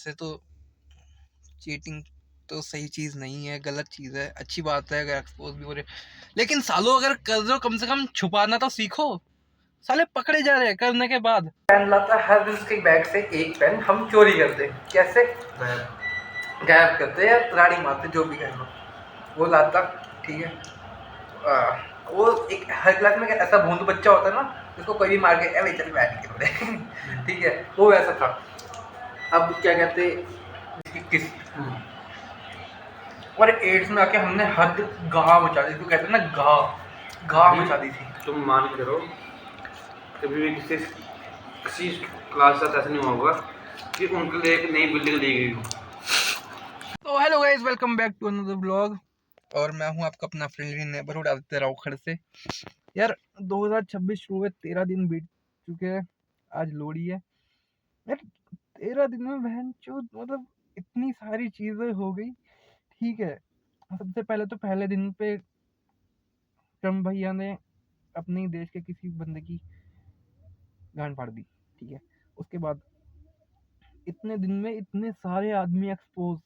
वैसे तो चीटिंग तो सही चीज़ नहीं है, गलत चीज़ है। अच्छी बात है अगर एक्सपोज भी हो रहे, लेकिन सालों अगर कर रहे हो कम से कम छुपाना तो सीखो। साले पकड़े जा रहे हैं करने के बाद। पेन लाता हर दिन उसके बैग से एक पेन हम चोरी करते। कैसे? गायब करते या राड़ी मारते, जो भी कहना वो लाता। ठीक है, वो एक हर क्लास में ऐसा भोंदू बच्चा होता है ना, जिसको कोई भी मार के अरे चल बैठ के ठीक है, वो वैसा था। अब क्या कहते 21 और 8 में आके हमने हद गाह मचा दी, तो कहते हैं ना गाह मचा दी थी। तुम मान के रहो कभी भी किसी क्लास साथ ऐसा नहीं होगा कि उनके लिए एक नई बिल्डिंग ली गई हो। तो hello guys, welcome back to another blog. और मैं हूं आपका अपना फ्रेंडली नेबरहुड आदित्य राउखड़ से। यार 2026 शुरू हुए 13 दिन बीत चुके हैं, आज लोहड़ी है। यार 13 दिन में बहन चो मतलब इतनी सारी चीजें हो गई। ठीक है, सबसे पहले तो पहले दिन पे ट्रम्प भैया ने अपने देश के किसी बंदे की गांड फाड़ दी। ठीक है, उसके बाद इतने दिन में इतने सारे आदमी एक्सपोज।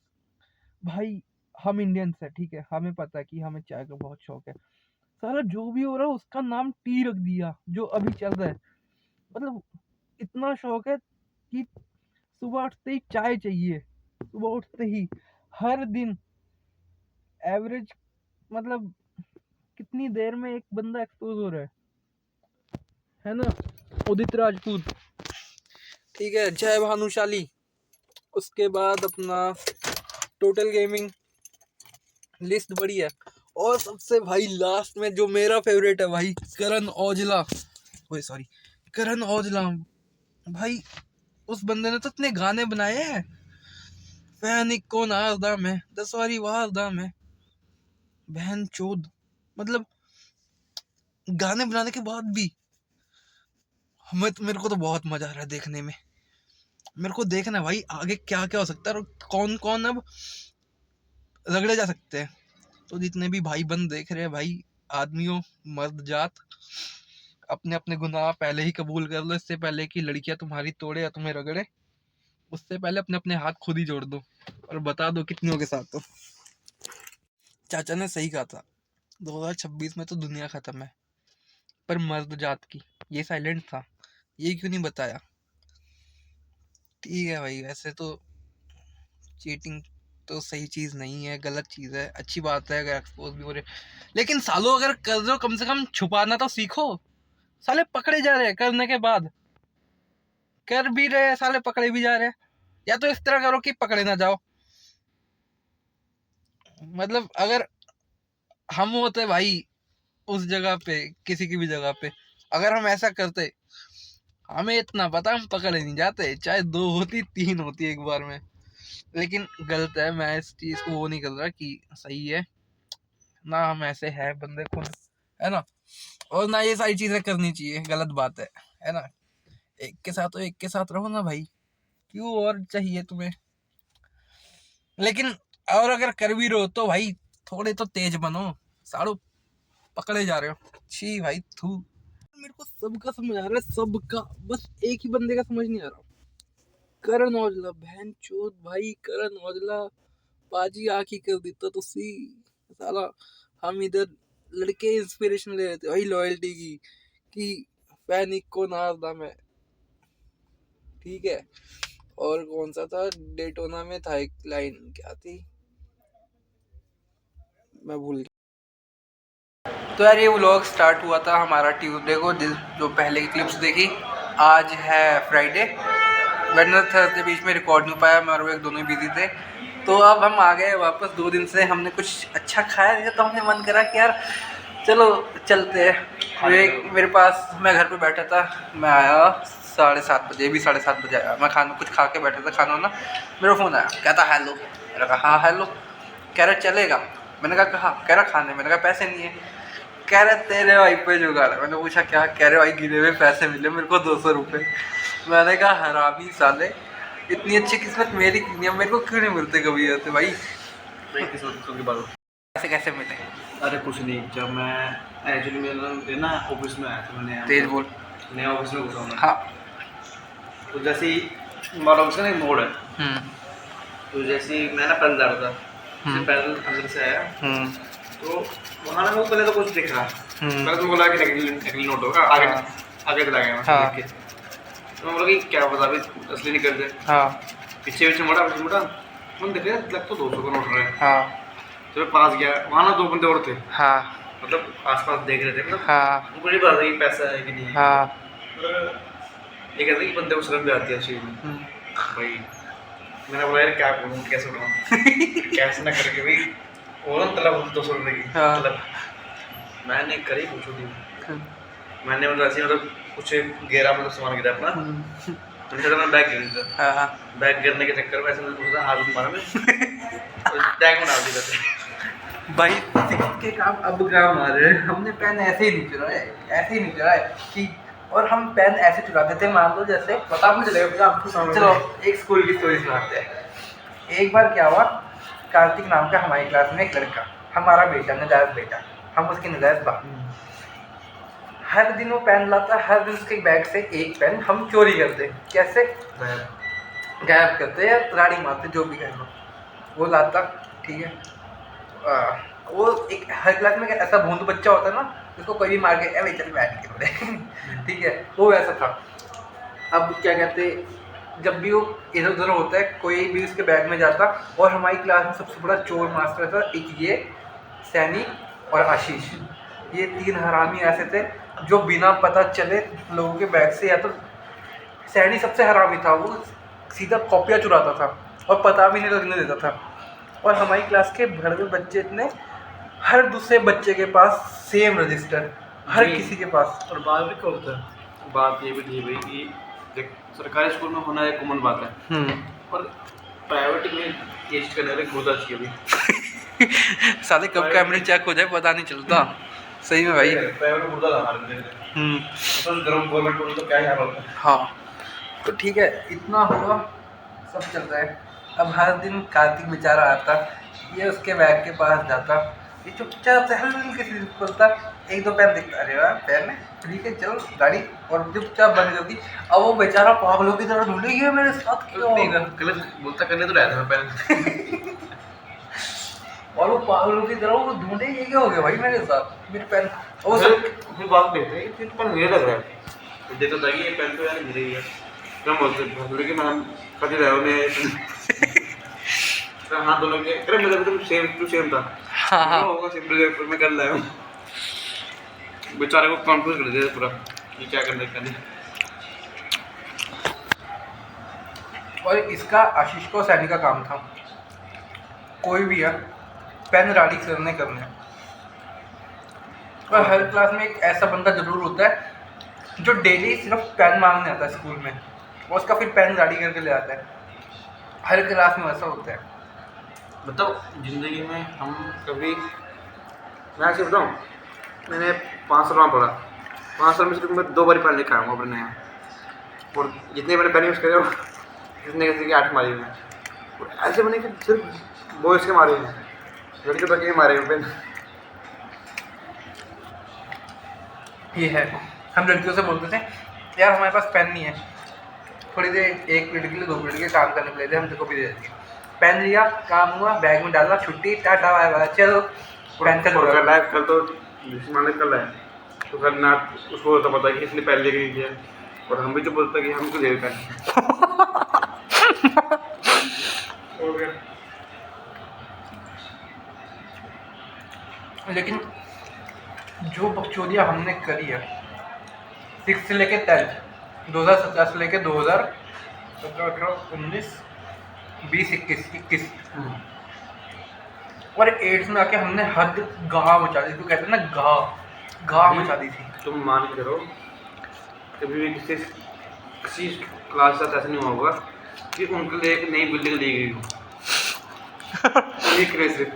भाई हम इंडियंस है, ठीक है, हमें पता है कि हमें चाय का बहुत शौक है। सारा जो भी हो रहा है उसका नाम टी रख दिया, जो अभी चल रहा है। मतलब इतना शौक है कि सुबह उठते ही चाय चाहिए, सुबह उठते ही हर दिन एवरेज मतलब कितनी देर में एक बंदा एक्सपोज हो रहा है ना। उदित राजपूत, ठीक है, जय भानुशाली, उसके बाद अपना टोटल गेमिंग, लिस्ट बड़ी है। और सबसे भाई लास्ट में जो मेरा फेवरेट है भाई, करण औजला। ओए सॉरी, करण औजला भाई, उस बंदे ने तो इतने गाने बनाए हैं। फैनिक को नाजदा में 10 वारी वाजदा में, बहन चोद, मतलब गाने बनाने के बाद भी मेरे को तो बहुत मजा आ रहा है देखने में। मेरे को देखना है भाई आगे क्या क्या हो सकता है और कौन कौन अब रगड़े जा सकते हैं। तो जितने भी भाई बंद देख रहे हैं भाई, आदमियों, मर्द जात, अपने अपने गुनाह पहले ही कबूल कर लो, इससे पहले कि लड़कियां तुम्हारी तोड़े या तुम्हें रगड़े। उससे पहले अपने अपने हाथ खुद ही जोड़ दो और बता दो कितनियों के साथ। तो चाचा ने सही कहा था, 2026 में तो दुनिया खत्म है, पर मर्द जात की ये साइलेंट था, ये क्यों नहीं बताया। ठीक है भाई, वैसे तो चीटिंग तो सही चीज नहीं है, गलत चीज है। अच्छी बात है अगर एक्सपोज भी हो रहे, लेकिन सालों अगर कर रहे हो कम से कम छुपाना तो सीखो। साले पकड़े जा रहे हैं करने के बाद, कर भी रहे हैं साले पकड़े भी जा रहे हैं। या तो इस तरह करो कि पकड़े ना जाओ। मतलब अगर हम होते भाई उस जगह पे, किसी की भी जगह पे, अगर हम ऐसा करते, हमें इतना पता हम पकड़े नहीं जाते, चाहे 2 होती 3 होती एक बार में। लेकिन गलत है, मैं इस चीज को वो नहीं कर रहा कि सही है ना, हम ऐसे है बंदे खुद, है ना। और ना ये सारी चीजें करनी चाहिए, गलत बात है ना। एक के साथ तो एक के साथ रहो ना भाई, क्यों और चाहिए तुम्हें। लेकिन और अगर कर भी रहो तो भाई थोड़े तो तेज बनो, साड़ो पकड़े जा रहे हो, छी भाई थू। मेरे को सबका समझ आ रहा है, सबका, बस एक ही बंदे का समझ नहीं आ रहा। करण औजला, बहन चोद भाई, करण औजला पाजी आखी कर देता तो सी साला। हम इधर लड़के इंस्पिरेशन ले रहे थे भाई लॉयल्टी की, कि पैनिक को नाजदा में, ठीक है। और कौन सा था, डेटोना में था एक लाइन, क्या थी मैं भूल गया। तो यार ये व्लॉग स्टार्ट हुआ था हमारा ट्यूसडे को, जो पहले की क्लिप्स देखी। आज है फ्राइडे, वेडनेसडे थर्सडे बीच में रिकॉर्ड नहीं पाया, मैं और वो एक दोनों ही बिजी थे। तो अब हम आ गए वापस। 2 दिन से हमने कुछ अच्छा खाया नहीं, तो हमने मन करा कि यार चलो चलते हैं। मेरे पास, मैं घर पे बैठा था, मैं आया 7:30 बजे, भी 7:30 बजे आया मैं, खाना कुछ खा के बैठा था, खाना ना। मेरा फ़ोन आया, कहता हेलो। मैंने कहा हाँ हेलो। कह रहा चलेगा। मैंने कहा कहाँ। कह रहा खाने। मैंने कहा पैसे नहीं है। कह रहे तेरे भाई पे जुगाड़ है। मैंने पूछा क्या। कह रहे भाई गिरे हुए पैसे मिले मेरे को 200 रुपये। मैंने कहा हरामी साले, इतनी अच्छी किस्मत मेरी क्यों नहीं है, मेरे को क्यों नहीं मिलते कभी ऐसे भाई। ऐसे कैसे मिले? अरे कुछ नहीं, जब मैं एक्चुअली मेरे ना ऑफिस में आया था, मैंने तेज बोल। नया ऑफिस में घुसा मैं। हाँ। तो जैसे ही हमारा ऑफिस का एक मोड़ है, तो जैसे ही मैं ना पैदल जा रहा था, जैसे पैदल अंदर से आया तो वहाँ ना मेरे को पहले तो कुछ दिख रहा, पहले तो बोला कि नकली नोट होगा, आगे आगे चला गया मैं देख के। तो मैं बोला कि क्या पता अभी असली निकल जाए। पीछे पीछे मुड़ा मैंने देखा लग तो 200 का नोट रहा है। तो मैं पास गया, वहाँ ना 2 बंदे और थे, मतलब आसपास देख रहे थे, मतलब उनको नहीं पता था कि पैसा है कि नहीं है। ये कहते हैं कि बंदे को शर्म भी आती है चीज़ में भाई। मैंने बोला यार क्या बोलूँ, कैसे बोलूँ कैसे ना करके भाई बोला तलब 200 रुपये की तलब मैंने करी पूछो थी। मैंने मतलब ऐसे मतलब कुछ गिरा, मतलब सामान गिरा अपना, मैं बैग गिर था, बैग गिरने के चक्कर में ऐसे मतलब हाथ मारा मैं बैग में डाल दिया था भाई। के काम अब क्या मारे, हमने पेन ऐसे ही नहीं चुराया, ऐसे ही नहीं चुराया कि, और हम पेन ऐसे चुराते थे, मान लो जैसे पता मुझे चलेगा आपको। चलो एक स्कूल की स्टोरी सुनाते हैं। एक बार क्या हुआ, कार्तिक नाम का हमारी क्लास में एक लड़का, हमारा बेटा, नजायज बेटा, हम उसके नजायज बाप। हर दिन वो पेन लाता, हर दिन उसके बैग से एक पेन हम चोरी करते। कैसे? गायब करते या राड़ी मारते, जो भी कहना। वो लाता, ठीक है। वो एक हर क्लास में ऐसा भूंद बच्चा होता है ना, उसको कोई भी मार के ए भाई चल बैठ के ठीक है, वो वैसा था। अब क्या कहते, जब भी वो इधर उधर होता है, कोई भी उसके बैग में जाता, और हमारी क्लास में सबसे बड़ा चोर मास्टर था एक, ये सैनी और आशीष। ये 3 हरामी ऐसे थे जो बिना पता चले लोगों के बैग से, या तो सैनी सबसे हरामी था, वो सीधा कॉपियाँ चुराता था और पता भी नहीं लगने देता था। और हमारी क्लास के भड़वे बच्चे इतने, हर दूसरे बच्चे के पास सेम रजिस्टर, हर किसी के पास। और बात भी क्या होता है, बात ये भी थी भाई कि देख सरकारी स्कूल में होना एक कॉमन बात है, और प्राइवेट में ये चीज़ करने वाले खुद अच्छी अभी साले कब कैमरे चेक हो जाए पता नहीं चलता। सही में भाई, प्राइवेट में खुद तो गवर्नमेंट को तो क्या ही हाल होता है। हाँ तो ठीक है, इतना हुआ, सब चल रहा है। अब हर दिन कार्तिक बेचारा आता, ये उसके बैग के पास जाता, ये चुपचाप से हल्के से खोलता, 1-2 पेन दिखता, अरे वाह पेन है, ठीक है चलो गाड़ी, और चुपचाप बंद होती। अब वो बेचारा पागलों की तरह ढूंढे, ये मेरे साथ क्यों? गलत बोलता, करने तो रहता है पेन और वो पागलों की तरह वो ढूंढे, ये क्या हो गया भाई मेरे साथ, मेरे पेन। वो सब फिर बात देखते हैं कि पेन मेरे लग रहा है, देखो था कि ये पेन तो यार मेरे ही है, क्या बोलते हैं लेकिन हम कभी रहे उन्हें हाँ दोनों के अरे मेरा भी तो सेम टू सेम था। हाँ होगा सिंपल पर मैं कर लाया हूँ, बेचारे को कंफ्यूज कर दिया पूरा कि क्या करना है। और इसका आशीष को सैनी का काम था, कोई भी है पेन राड़ी करने। और हर क्लास में एक ऐसा बंदा जरूर होता है जो डेली सिर्फ पेन मांगने आता है स्कूल में, और उसका फिर पेन राड़ी करके ले आता है। हर क्लास में ऐसा होता है। मतलब ज़िंदगी में हम कभी, मैं ऐसे बताऊँ, मैंने 5 साल में पढ़ा, 5 साल में सिर्फ मैं 2 बार पेन लेकर आऊँगा अपने नया, और जितने मैंने पेन यूज़ करे वो कितने किसी के 8 मारे हुए हैं, और ऐसे बने कि सिर्फ बॉयज़ के मारे हुए हैं, लड़के तक के मारे हुए पेन। ये है, हम लड़कियों से बोलते थे यार हमारे पास पेन नहीं है, थोड़ी देर 1 मिनट के लिए 2 मिनट के काम करने के लिए हम तेरे को भी दे देंगे। पेन लिया, काम हुआ, बैग में डाला, छुट्टी, टाटा बाय बाय, चलो पेन का और कल तो मान कल है तो कल ना उसको तो पता कि इसने पहले लेके दिया, और हम भी तो बोलते कि हमको दे पेन हो गया। लेकिन जो बकचोदियाँ हमने करी है 6 से लेके 10, 2017 से लेके 2017, 18, 19, 20, 21, और 8 में आके हमने हद गाह मचा दी। तो कहते हैं ना गाह मचा दी थी। तुम मान के चलो कभी भी किसी क्लास के साथ ऐसा नहीं होगा कि उनके लिए एक नई बिल्डिंग ली गई हो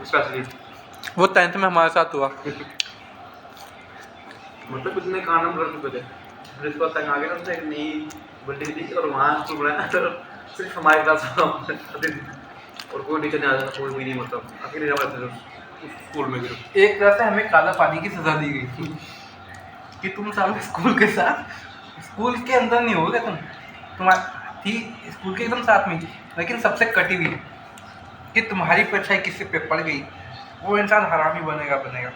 स्पेशली। वो 10th में हमारे साथ हुआ। मतलब इतने काम हम कर चुके थे, प्रिंसिपल तक आ गया ना, एक नई बिल्डिंग थी और वहाँ स्कूल बनाया तो सिर्फ हमारे क्लास और कोई टीचर नहीं आता, कोई भी नहीं, मतलब अकेले रहते थे स्कूल में। सिर्फ एक तरह से हमें काला पानी की सजा दी गई थी कि तुम सालों स्कूल के साथ, स्कूल के अंदर नहीं होगे तुम्हारी थी स्कूल के एकदम साथ में, लेकिन सबसे कटी हुई। कि तुम्हारी परछाई किसी पे पड़ गई, वो इंसान हरामी बनेगा।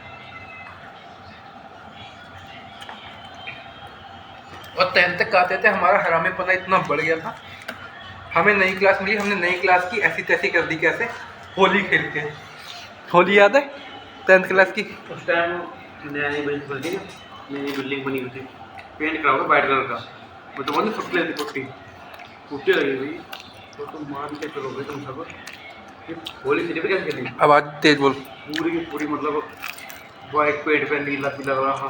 और 10th तक आते थे हमारा हरामीपना इतना बढ़ गया था, हमें नई क्लास मिली, हमने नई क्लास की ऐसी तैसी कर दी। कैसे? होली खेल के। होली याद है 10th क्लास की? उस टाइम नई बिल्डिंग बनी हुई थी, पेंट करा हुआ वाइट कलर का, वो तो बोलते फुटले थी, पुट्टी लगी हुई। तो तुम मान के चलोगे तुम सब होली सिटी पे कैसे खेली? आवाज़ तेज बोल। पूरी की पूरी मतलब वाइट पेंट पे नीला पीला लगा रहा,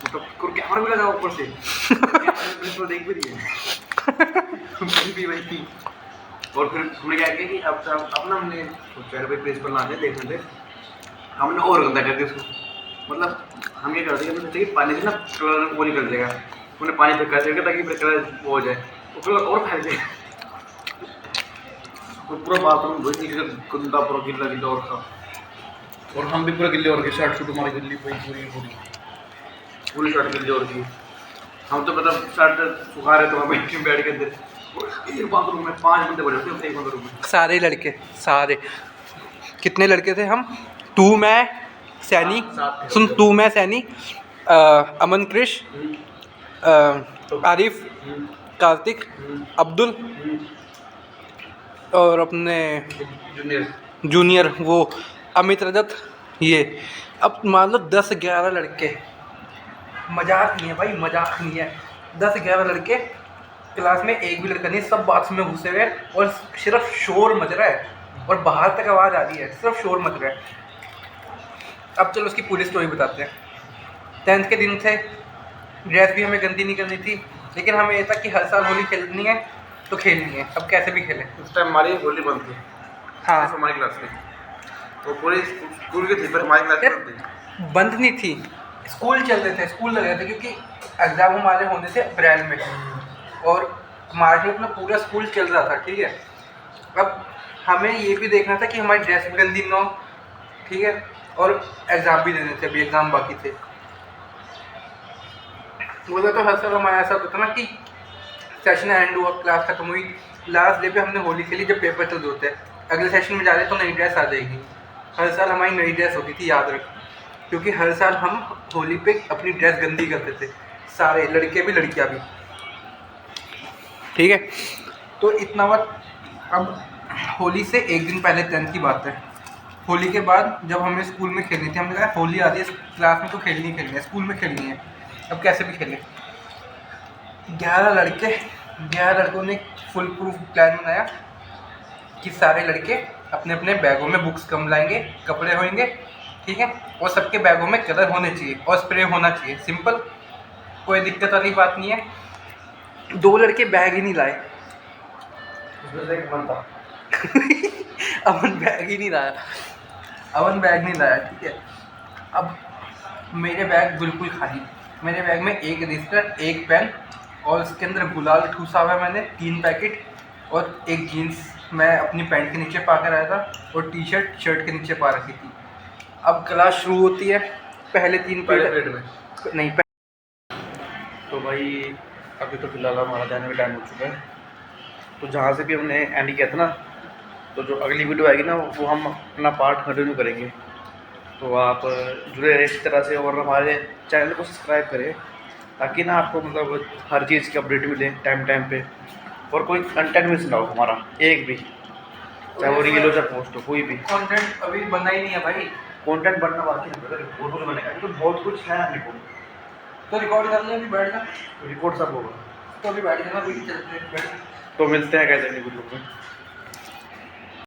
मतलब कैमरा भी लगा ऊपर से तो देख भी रही है भी वही थी। और फिर हमने क्या किया कि अब ना हमने सोचा भाई प्रिंसिपल ना आए देखने से, हमने और गंदा कर दिया उसको। मतलब हम ये करते हैं कि पानी से ना कलर वो निकल जाएगा, उन्हें पानी फेंका देगा ताकि कलर वो हो जाए, वो कलर और फैल जाए। तो पूरा बाथरूम वही गंदा पूरा गिल्ला और था, और हम भी पूरा गिल्ले और के शर्ट शूट हमारी गिल्ली पूरी शर्ट गिल्ली और की। हम तो मतलब शर्ट सुखा रहे थे वहाँ बैठ के अंदर, एक बाथरूम में 5 बंदे बड़े थे, एक बाथरूम में सारे लड़के, सारे कितने लड़के थे हम? तू, मैं, सैनी, सुन, तू, मैं, सैनी, अमन, क्रिश, आरिफ, कार्तिक, अब्दुल और अपने जूनियर वो अमित, रजत, ये। अब मान लो 10-11 लड़के, मजाक नहीं है भाई, मजाक नहीं है। 10-11 लड़के क्लास में, एक भी लड़का नहीं, सब बाथरूम में घुसे हुए हैं और सिर्फ शोर मच रहा है और बाहर तक आवाज़ आ रही है, सिर्फ शोर मच रहा है। अब चलो उसकी पूरी स्टोरी बताते हैं। 10th के दिन थे, ड्रेस भी हमें गंदी नहीं करनी थी, लेकिन हमें ये था कि हर साल होली खेलनी है तो खेलनी है, अब कैसे भी खेलें। उस टाइम हमारी होली बंद थी। हाँ, हमारी क्लास में तो पूरी स्कूल की थी, पर हमारी क्लास में बंद नहीं थी, स्कूल चल रहे थे, स्कूल लग रहे थे, क्योंकि एग्ज़ाम हमारे होने थे अप्रैल में और मार्च में अपना पूरा स्कूल चल रहा था, ठीक है। अब हमें ये भी देखना था कि हमारी ड्रेस भी गंदी ना हो, ठीक है, और एग्ज़ाम भी देने थे, अभी एग्ज़ाम बाकी थे। बोला तो हर साल हमारा ऐसा होता था ना कि सेशन एंड हुआ, क्लास खत्म हुई, लास्ट डे पे हमने होली खेली, जब पेपर चल रहे होते हैं, अगले सेशन में जा रहे तो नई ड्रेस आ जाएगी। हर साल हमारी नई ड्रेस होती थी, याद रख, क्योंकि हर साल हम होली पे अपनी ड्रेस गंदी करते थे, सारे लड़के भी लड़कियां भी, ठीक है। तो इतना बात। अब होली से एक दिन पहले 10th की बात है, होली के बाद जब हमें स्कूल में खेलनी थी, हमने कहा होली आ रही है, क्लास में तो खेलनी है, स्कूल में खेलनी है, अब कैसे भी खेलें। 11 लड़कों ने फुल प्रूफ प्लान बनाया कि सारे लड़के अपने अपने बैगों में बुक्स कम लाएंगे, कपड़े होंगे, ठीक है, और सबके बैगों में कलर होने चाहिए और स्प्रे होना चाहिए, सिंपल, कोई दिक्कत वाली बात नहीं है। 2 लड़के बैग ही नहीं लाए, अमन बैग ही नहीं लाया, ठीक है। अब मेरे बैग बिल्कुल खाली, मेरे बैग में एक रजिस्टर, एक पेन और उसके अंदर गुलाल ठूसा हुआ है मैंने 3 पैकेट, और एक जीन्स मैं अपनी पैंट के नीचे पा कर आया था और टी-शर्ट शर्ट के नीचे पा रखी थी। अब क्लास शुरू होती है, पहले 3 पीरियड में नहीं तो भाई अभी तो फिलहाल हमारा जाने का टाइम हो चुका है, तो जहाँ से भी हमने एंड किया था ना, तो जो अगली वीडियो आएगी ना वो हम अपना पार्ट कंटिन्यू करेंगे। तो आप जुड़े रहे इस तरह से और हमारे चैनल को सब्सक्राइब करें, ताकि ना आपको मतलब हर चीज़ की अपडेट मिले टाइम पे, और कोई कंटेंट मिस ना हो हमारा एक भी, चाहे वो रील हो चाहे पोस्ट हो, कोई भी कंटेंट अभी बना ही नहीं है भाई, कंटेंट बनना बाकी है, वो कुछ बनेगा, तो बहुत कुछ है अपने को, तो रिकॉर्ड कर लें, अभी बैठ जा, रिकॉर्ड सब होगा। तो अभी बैठ जाना, वीडियो चल रही है, तो मिलते हैं कैसे नहीं कुछ लोग में।